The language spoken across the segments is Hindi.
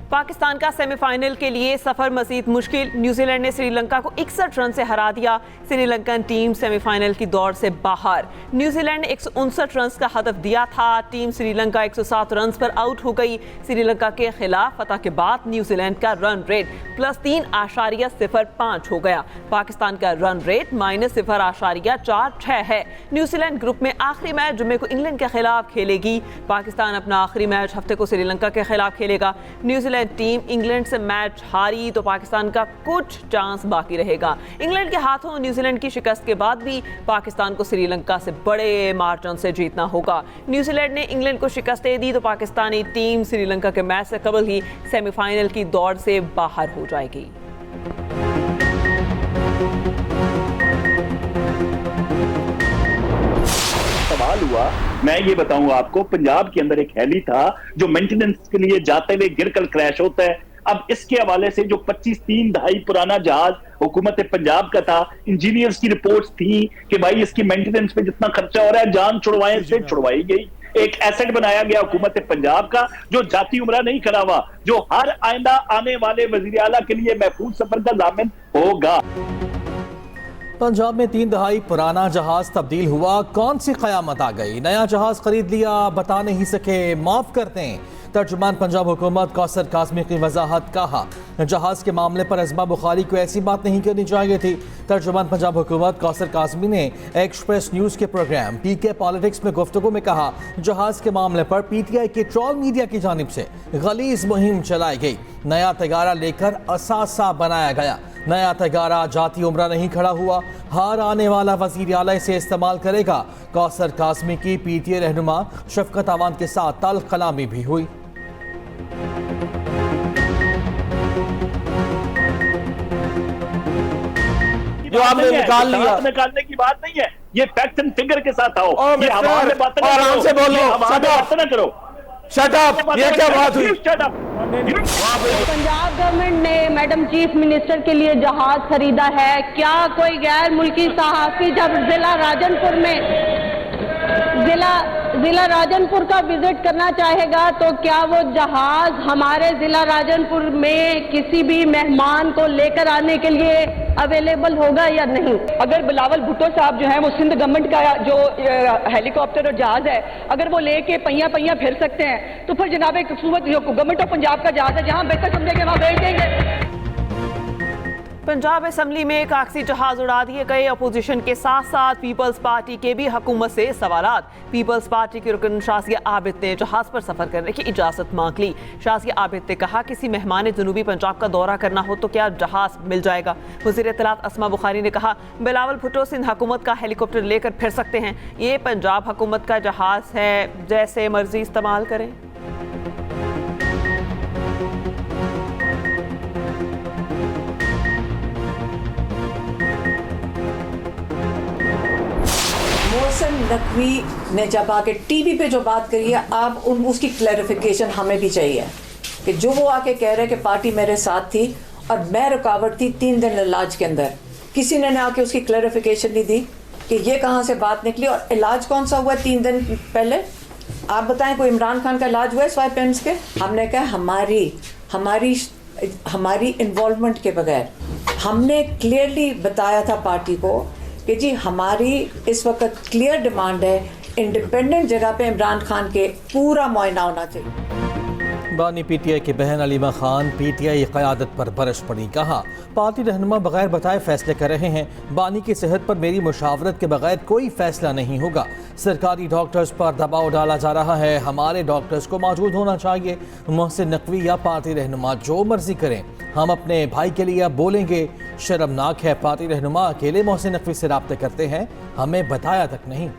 पाकिस्तान का सेमीफाइनल के लिए सफर मजीद मुश्किल। न्यूजीलैंड ने श्रीलंका को 61 रन से हरा दिया। श्रीलंकन टीम सेमीफाइनल की दौड़ से बाहर। न्यूजीलैंड ने 159 रन का हदफ दिया था। टीम श्रीलंका 107 रन पर आउट हो गई। श्रीलंका के खिलाफ फतह के बाद न्यूजीलैंड का रन रेट +3.05 हो गया। पाकिस्तान का रन रेट -0.46 है। न्यूजीलैंड ग्रुप में आखिरी मैच जुम्मे को इंग्लैंड के खिलाफ खेलेगी। पाकिस्तान अपना आखिरी मैच हफ्ते को श्रीलंका के खिलाफ खेलेगा। न्यूजीलैंड टीम इंग्लैंड से मैच हारी तो पाकिस्तान का कुछ चांस बाकी रहेगा। इंग्लैंड के हाथों न्यूजीलैंड की शिकस्त के बाद भी पाकिस्तान को श्रीलंका से बड़े मार्जिन से जीतना होगा। न्यूजीलैंड ने इंग्लैंड को शिकस्त दे दी तो पाकिस्तानी टीम श्रीलंका के मैच से कबल ही सेमीफाइनल की दौड़ से बाहर हो जाएगी। सवाल हुआ, मैं ये बताऊं आपको, पंजाब के अंदर एक हेली था जो मेंटेनेंस के लिए जाते हुए गिरकर क्रैश होता है। अब इसके हवाले से जो 25-3 दहाई पुराना जहाज हुकूमत पंजाब का था, इंजीनियर्स की रिपोर्ट्स थी कि भाई इसकी मेंटेनेंस पे जितना खर्चा हो रहा है जान छुड़वाएं से छुड़वाई गई। एक एसेट बनाया गया हुकूमत पंजाब का जो जाती उम्रा नहीं करा हुआ, जो हर आइंदा आने वाले वजीर आला के लिए महफूज सफर का जामिन होगा। पंजाब में 3 दहाई पुराना जहाज तब्दील हुआ, कौन सी कयामत आ गई? नया जहाज खरीद लिया, बता नहीं सके, माफ करते हैं। तर्जुमान पंजाब हुकूमत कौसर काज़मी की वजाहत, कहा जहाज के मामले पर अज़मा बुखारी को ऐसी बात नहीं करनी चाहिए थी। तर्जुमान पंजाब हुकूमत कौसर काज़मी ने एक्सप्रेस न्यूज़ के प्रोग्राम पीके पॉलिटिक्स में गुफ्तगू में कहा जहाज के मामले पर पीटीआई के ट्रोल मीडिया की जानिब से गलीज मुहिम चलाई गई। नया तैयारा लेकर असासा बनाया गया। नया तैयारा जाती उम्रा नहीं खड़ा हुआ, हार आने वाला वजीर आला इसे इस्तेमाल करेगा। कौसर काज़मी की पीटीआई रहनुमा शफकत आवान के साथ तल्ख कलामी भी हुई। जो आपने निकाल लिया, निकालने की बात नहीं है, ये फैक्ट एंड फिगर के साथ आओ। ये हवा में बात आराम से बोलो, ना करो। शट अप, ये क्या बात हुई? पंजाब गवर्नमेंट ने मैडम चीफ मिनिस्टर के लिए जहाज खरीदा है। क्या कोई गैर मुल्की सहाफ़ी जब जिला राजनपुर का विजिट करना चाहेगा तो क्या वो जहाज हमारे जिला राजनपुर में किसी भी मेहमान को लेकर आने के लिए अवेलेबल होगा या नहीं? अगर बिलावल भुट्टो साहब जो हैं वो सिंध गवर्नमेंट का जो हेलीकॉप्टर और जहाज है, अगर वो लेके पहिया पहिया फिर सकते हैं तो फिर जनाब खूबसूरत जो गवर्नमेंट ऑफ पंजाब का जहाज है जहां बेहतर समझेंगे वहां भेज देंगे। पंजाब असम्बली में कागजी जहाज उड़ा दिए गए। अपोजिशन के साथ साथ पीपल्स पार्टी के भी हुकूमत से सवालात। पीपल्स पार्टी के रुकन शाज़िया आबिद ने जहाज पर सफर करने की इजाजत मांग ली। शाज़िया आबिद ने कहा किसी मेहमान जनूबी पंजाब का दौरा करना हो तो क्या जहाज मिल जाएगा। वज़ीर इत्तलात अस्मा बुखारी ने कहा बिलावल भुट्टो सिंध हुकूमत का हेलीकॉप्टर लेकर फिर सकते हैं, ये पंजाब हुकूमत का जहाज है, जैसे मर्जी इस्तेमाल करें। मोहसिन नकवी ने जब आके टीवी पे जो बात करी है, आप उसकी क्लैरिफिकेशन हमें भी चाहिए कि जो वो आके कह रहे हैं कि पार्टी मेरे साथ थी और मैं रुकावट थी 3 दिन इलाज के अंदर, किसी ने आके उसकी क्लैरिफिकेशन नहीं दी कि ये कहाँ से बात निकली और इलाज कौन सा हुआ 3 दिन पहले। आप बताएं कोई इमरान खान का इलाज हुआ है स्वाइप एम्स के? हमने कहा हमारी इन्वॉल्वमेंट के बगैर हमने क्लियरली बताया था पार्टी को कि जी हमारी इस वक्त क्लियर डिमांड है इंडिपेंडेंट जगह पे इमरान खान के पूरा मुआयना होना चाहिए। बानी पीटीआई की बहन अलीमा खान पीटीआई क़यादत पर बरस पड़ी, कहा पार्टी रहनुमा बगैर बताए फैसले कर रहे हैं। बानी की सेहत पर मेरी मुशावरत के बगैर कोई फैसला नहीं होगा। सरकारी डॉक्टर्स पर दबाव डाला जा रहा है, हमारे डॉक्टर्स को मौजूद होना चाहिए। मोहसिन नकवी या पार्टी रहनुमा जो मर्जी करें, हम अपने भाई के लिए अब बोलेंगे। शर्मनाक है पार्टी रहनुमा अकेले मोहसिन नकवी से राब्ते करते हैं, हमें बताया तक नहीं।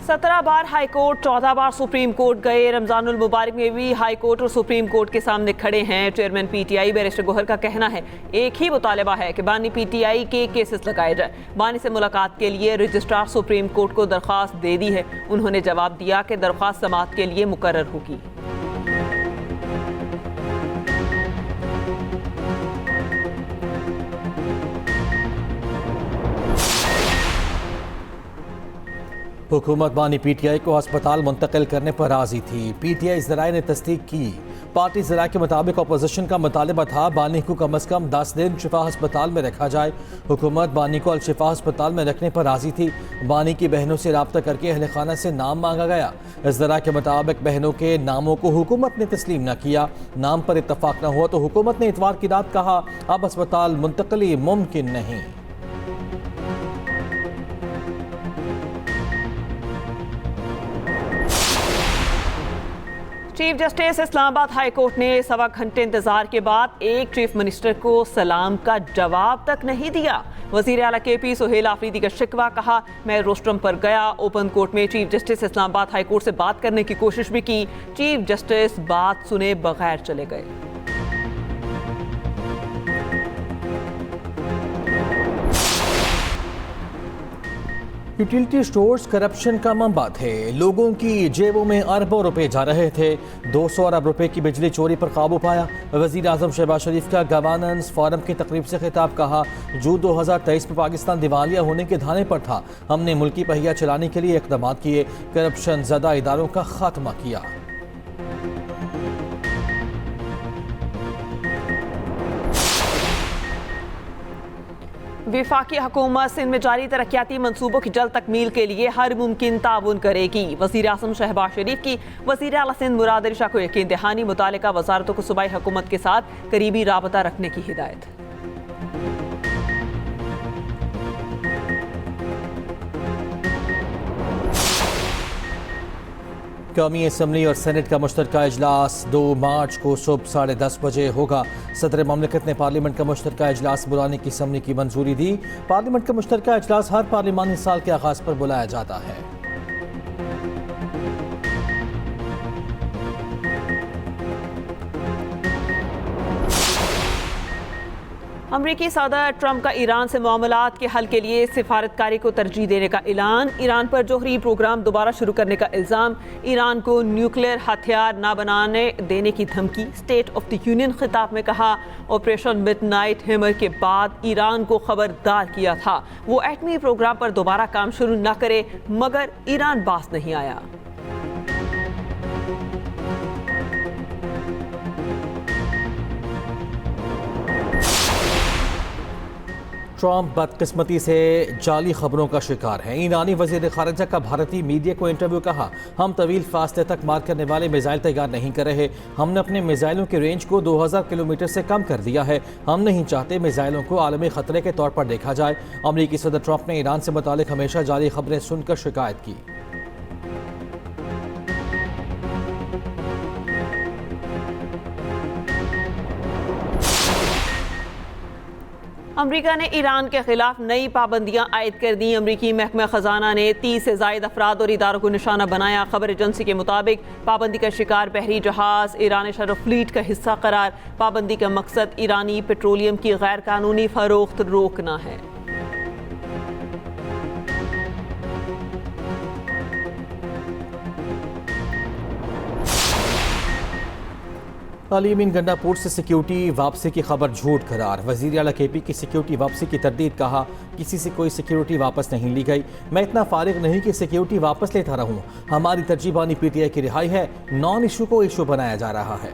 सत्रह बार हाई कोर्ट, 14 बार सुप्रीम कोर्ट गए। रमजानुल मुबारक में भी हाई कोर्ट और सुप्रीम कोर्ट के सामने खड़े हैं। चेयरमैन पीटीआई बैरिस्टर गोहर का कहना है एक ही मुतालबा है कि बानी पीटीआई के केसेस लगाए जाए। बानी से मुलाकात के लिए रजिस्ट्रार सुप्रीम कोर्ट को दरख्वास्त दे दी है। उन्होंने जवाब दिया कि दरख्वास्त समाअत के लिए मुकर्रर होगी। हुकूमत बानी पीटीआई को अस्पताल मुंतकिल करने पर राजी थी। पीटीआई ज़राए ने तस्दीक की। पार्टी ज़राए के मुताबिक अपोजिशन का मुतालबा था बानी को कम अज़ कम 10 दिन शिफा अस्पताल में रखा जाए। हुकूमत बानी को अलशिफा अस्पताल में रखने पर राजी थी। बानी की बहनों से रब्ता करके अहल खाना से नाम मांगा गया। ज़राए के मुताबिक बहनों के नामों को हुकूमत ने तस्लीम न किया। नाम पर इत्तफाक न हुआ तो हुकूमत ने इतवार की रात कहा अब अस्पताल मुंतकली मुमकिन नहीं। Chief justice Islamabad high court ने 1.25 घंटे इंतजार के बाद एक चीफ मिनिस्टर को सलाम का जवाब तक नहीं दिया। वजीर आला KP सुहेल आफरीदी का शिकवा, कहा मैं रोस्ट्रम पर गया, ओपन कोर्ट में chief justice Islamabad high court से बात करने की कोशिश भी की, चीफ जस्टिस बात सुने बगैर चले गए। यूटिलिटी स्टोर्स करप्शन का मंबा थे। लोगों की जेबों में अरबों रुपए जा रहे थे। 200 अरब रुपए की बिजली चोरी पर काबू पाया। वजीर आजम शहबाज शरीफ का गवर्नेंस फोरम की तकरीब से खिताब, कहा जून 2023 में पाकिस्तान दिवालिया होने के धाने पर था। हमने मुल्की पहिया चलाने के लिए इकदाम किए, करप्शन ज़दा इदारों का खात्मा किया। विफाकी हुकूमत सिंध में जारी तरक्याती मंसूबों की जल्द तकमील के लिए हर मुमकिन ताउन करेगी। वज़ीर आज़म शहबाज शरीफ की वज़ीर आला सिंध मुराद अली शाह को यकीन दहानी, मुतालिका वज़ारतों को सूबाई हुकूमत के साथ करीबी राबता रखने की हिदायत। कौमी असम्बली और सेनेट का मुश्तरका इजलास 2 मार्च को सुबह 10:30 बजे होगा। सदर ममलिकत ने पार्लियामेंट का मुश्तरका इजलास बुलाने की असम्बली की मंजूरी दी। पार्लियामेंट का मुश्तरका इजलास हर पार्लिमानी साल के आगाज पर बुलाया जाता है। अमरीकी सदर ट्रंप का ईरान से मामलात के हल के लिए सिफारतकारी को तरजीह देने का ऐलान। ईरान पर जोहरी प्रोग्राम दोबारा शुरू करने का इल्ज़ाम। ईरान को न्यूक्लियर हथियार न बनाने देने की धमकी। स्टेट ऑफ द यूनियन खिताब में कहा ऑपरेशन मिडनाइट हैमर के बाद ईरान को खबरदार किया था वो एटमी प्रोग्राम पर दोबारा काम शुरू न करे, मगर ईरान बाज नहीं आया। ट्रंप बदकिस्मती से जाली खबरों का शिकार है। ईरानी वज़ीर ख़ारिजा का भारतीय मीडिया को इंटरव्यू, कहा हम तवील फासले तक मार करने वाले मिसाइल तैयार नहीं कर रहे। हमने अपने मिसाइलों के रेंज को 2000 किलोमीटर से कम कर दिया है। हम नहीं चाहते मिसाइलों को आलमी ख़तरे के तौर पर देखा जाए। अमरीकी सदर ट्रंप ने ईरान से मुतालिक हमेशा जाली खबरें सुनकर शिकायत की। अमरीका ने ईरान के खिलाफ नई पाबंदियां आयद कर दी। अमरीकी महकमा खजाना ने 30 से ज़ायद अफराद और इदारों को निशाना बनाया। खबर एजेंसी के मुताबिक पाबंदी का शिकार बहरी जहाज ईरानी शरफ फ्लीट का हिस्सा करार। पाबंदी का मकसद ईरानी पेट्रोलियम की गैर कानूनी फरोख्त रोकना है। तालीमीन गंडापुर से सिक्योरिटी वापसी की खबर झूठ करार। वज़ीर आला KP की सिक्योरिटी वापसी की तरदीद, कहा किसी से कोई सिक्योरिटी वापस नहीं ली गई। मैं इतना फारिग नहीं कि सिक्योरिटी वापस लेता रहूं। हमारी तरजीबानी PTI की रिहाई है। नॉन इशू को इशू बनाया जा रहा है।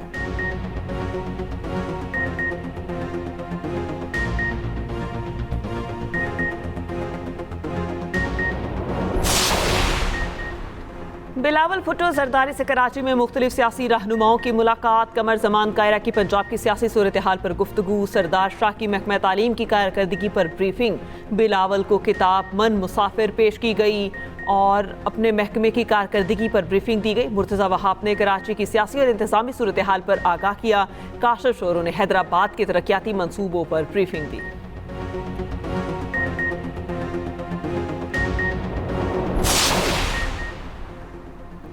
बिलावल भुट्टो जरदारी से कराची में मुख्तलिफ सियासी रहनुमाओं की मुलाकात। कमर जमान कायरा की पंजाब की सियासी सूरत हाल पर गुफ्तगू। सरदार शाह की महकमा तालीम की कारकर्दगी पर ब्रीफिंग। बिलावल को किताब मन मुसाफिर पेश की गई और अपने महकमे की कारकर्दगी पर ब्रीफिंग दी गई। मुर्तज़ा वहाब ने कराची की सियासी और इंतजामी सूरत हाल पर आगाह किया। काशिफ शोरों ने हैदराबाद के तरक्याती मंसूबों पर ब्रीफिंग दी।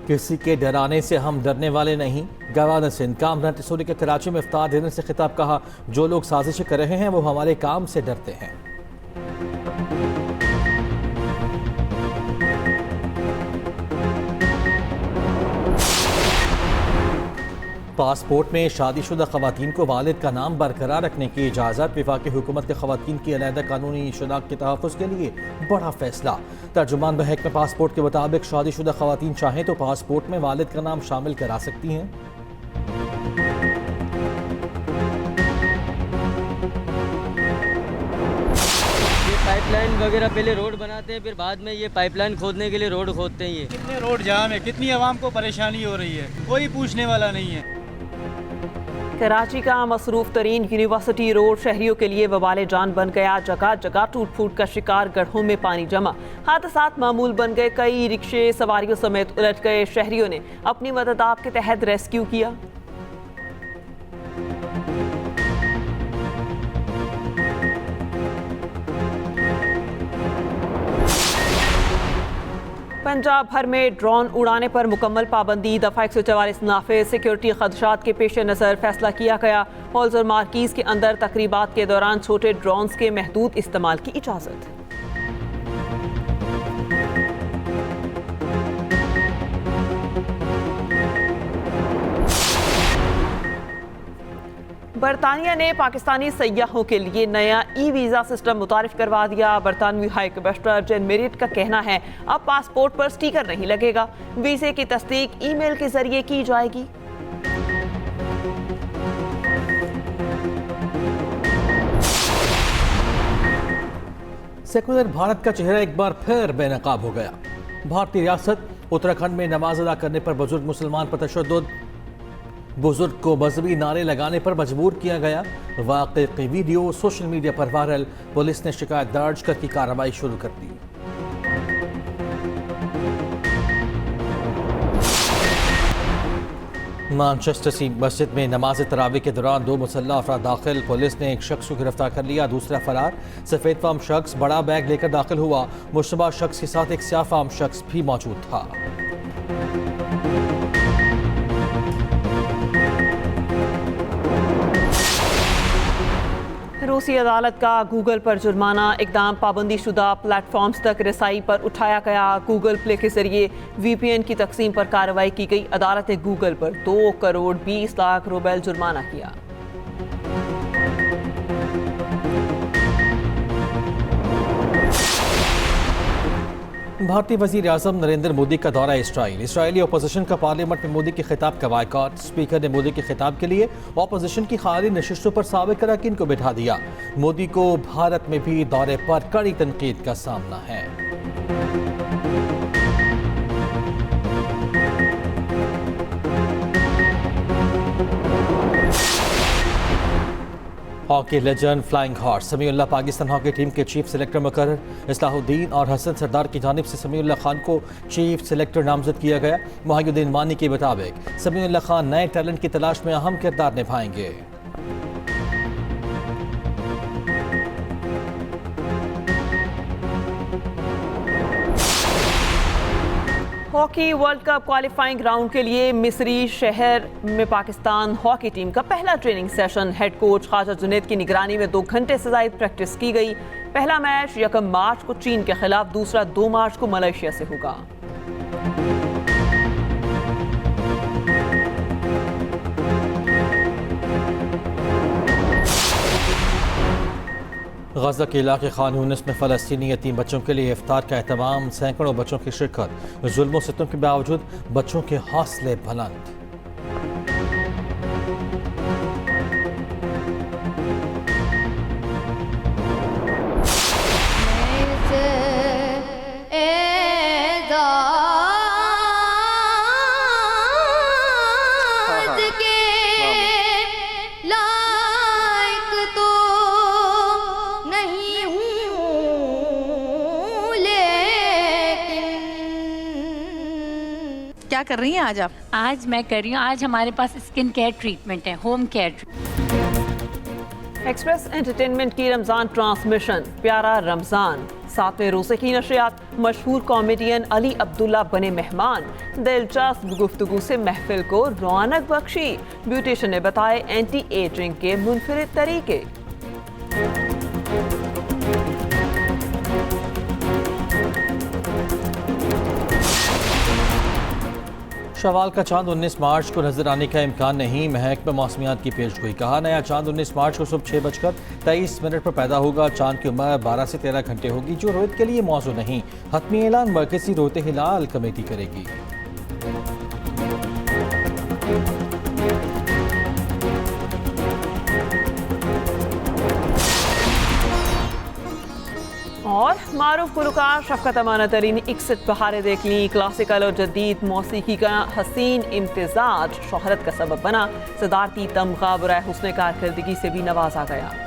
किसी के डराने से हम डरने वाले नहीं। गवर्नर सिंध कामरान टिसोरी के कराची में इफ्तार देने से खिताब, कहा जो लोग साजिशें कर रहे हैं वो हमारे काम से डरते हैं। पासपोर्ट में शादीशुदा खवातीन को वालिद का नाम बरकरार रखने की इजाज़त। वफाकी हुकूमत के खवातीन की अलहदा कानूनी शनाख्त के तहफ़्फ़ुज़ के लिए बड़ा फैसला। तर्जुमान महकमा पासपोर्ट के मुताबिक शादीशुदा खवातीन चाहें तो पासपोर्ट में वालिद का नाम शामिल करा सकती हैं। पाइपलाइन वगैरह पहले रोड बनाते हैं, फिर बाद में ये पाइपलाइन खोदने के लिए रोड खोदते हैं। ये कितने रोड जाम है, कितनी आवाम को परेशानी हो रही है, कोई पूछने वाला नहीं है। कराची का मसरूफ तरीन यूनिवर्सिटी रोड शहरियों के लिए वबाले जान बन गया। जगह जगह टूट फूट का शिकार, गड्ढों में पानी जमा, हादसात मामूल बन गए। कई रिक्शे सवारियों समेत उलट गए। शहरियों ने अपनी मदद आप के तहत रेस्क्यू किया। पंजाब भर में ड्रोन उड़ाने पर मुकम्मल पाबंदी। दफा 144 नाफिज। सिक्योरिटी खदशात के पेश नज़र फैसला किया गया। हॉल्स और मार्कीज के अंदर तकरीबात के दौरान छोटे ड्रोन्स के महदूद इस्तेमाल की इजाज़त। बरतानिया ने पाकिस्तानी सयाहों के लिए नया ई वीज़ा सिस्टम मुतारिफ करवा दिया। बरतानवी हाई कमिश्नर जेन मेरिट का कहना है अब पासपोर्ट पर स्टिकर नहीं लगेगा। वीज़े की तस्दीक ईमेल के जरिए की जाएगी। सेकुलर भारत का चेहरा एक बार फिर बेनकाब हो गया। भारतीय रियासत उत्तराखंड में नमाज अदा करने पर बुजुर्ग मुसलमान पर तशद्दुद। बुजुर्ग को मजहबी नारे लगाने पर मजबूर किया गया। वाक़े की वीडियो सोशल मीडिया पर वायरल। पुलिस ने शिकायत दर्ज करके कार्रवाई शुरू कर दी। मैनचेस्टर सी मस्जिद में नमाज तरावी के दौरान 2 मुसल्लह अफराद दाखिल। पुलिस ने एक शख्स को गिरफ्तार कर लिया, दूसरा फरार। सफ़ेद फाम शख्स बड़ा बैग लेकर दाखिल हुआ। मुश्तबा शख्स के साथ एक स्याह फाम शख्स भी मौजूद था। रूसी अदालत का गूगल पर जुर्माना। इकदाम पाबंदी शुदा प्लेटफॉर्म्स तक रसाई पर उठाया गया। गूगल प्ले के जरिए VPN की तकसीम पर कार्रवाई की गई। अदालत ने गूगल पर 2 करोड़ 20 लाख रुपए जुर्माना किया। भारतीय वज़ीर आज़म नरेंद्र मोदी का दौरा इसराइल। इसराइली अपोजिशन का पार्लियामेंट में मोदी के खिताब का बायकॉट। स्पीकर ने मोदी के खिताब के लिए अपोजिशन की खाली नशिस्तों पर साबिक अरकान को बिठा दिया। मोदी को भारत में भी दौरे पर कड़ी तनकीद का सामना है। Hockey legend flying horse Samiullah Pakistan hockey team के चीफ सेलेक्टर मुकर्रर। इस्लाहुद्दीन और हसन सरदार की जानिब से समीउल्लाह खान को चीफ सेलेक्टर नामजद किया गया। मुहिउद्दीन मानी के मुताबिक समीउल्लाह खान नए टैलेंट की तलाश में अहम किरदार निभाएंगे। Hockey world cup qualifying round के लिए मिस्री शहर में पाकिस्तान हॉकी टीम का पहला training session. Head coach Khwaja Junaid की निगरानी में 2 घंटे से ज़ायद प्रैक्टिस की गई। पहला मैच 1 मार्च को चीन के खिलाफ, दूसरा 2 मार्च को मलेशिया से होगा। गजा के इलाके खान यूनिस में फ़लस्तीनी यतीम बच्चों के लिए इफ्तार का एहतमाम। सैकड़ों बच्चों की शिरकत। जुल्म सितम के बावजूद बच्चों के हौसले बुलंद। क्या कर रही हैं आज आप? आज मैं कर रही हूँ, आज हमारे पास स्किन केयर ट्रीटमेंट है, होम केयर। एक्सप्रेस एंटरटेनमेंट की रमजान ट्रांसमिशन प्यारा रमजान। 7वें रोजे की नशियात। मशहूर कॉमेडियन अली अब्दुल्ला बने मेहमान। दिलचस्प गुफ्तगू से महफिल को रौनक बख्शी। ब्यूटिशियन ने बताए एंटी एजिंग के मुनफरिद तरीके। शवाल का चांद 19 मार्च को नजर आने का इम्कान नहीं। महकमा मौसमियात की पेशगोई। कहा नया चांद 19 मार्च को सुबह 6:23 पर पैदा होगा। चांद की उम्र 12 से 13 घंटे होगी, जो रोहित के लिए मौजू नहीं। हतमी ऐलान मरकजी रोते हिलाल कमेटी करेगी। और मारूफ गुलकार शफकत अमानत अली ने 61 बहारें देख ली। क्लासिकल और जदीद मौसीकी का हसीन इम्तिजाज शोहरत का सबब बना। सदारती तमगा बुराए हुस्न कारकर्दगी से भी नवाजा गया।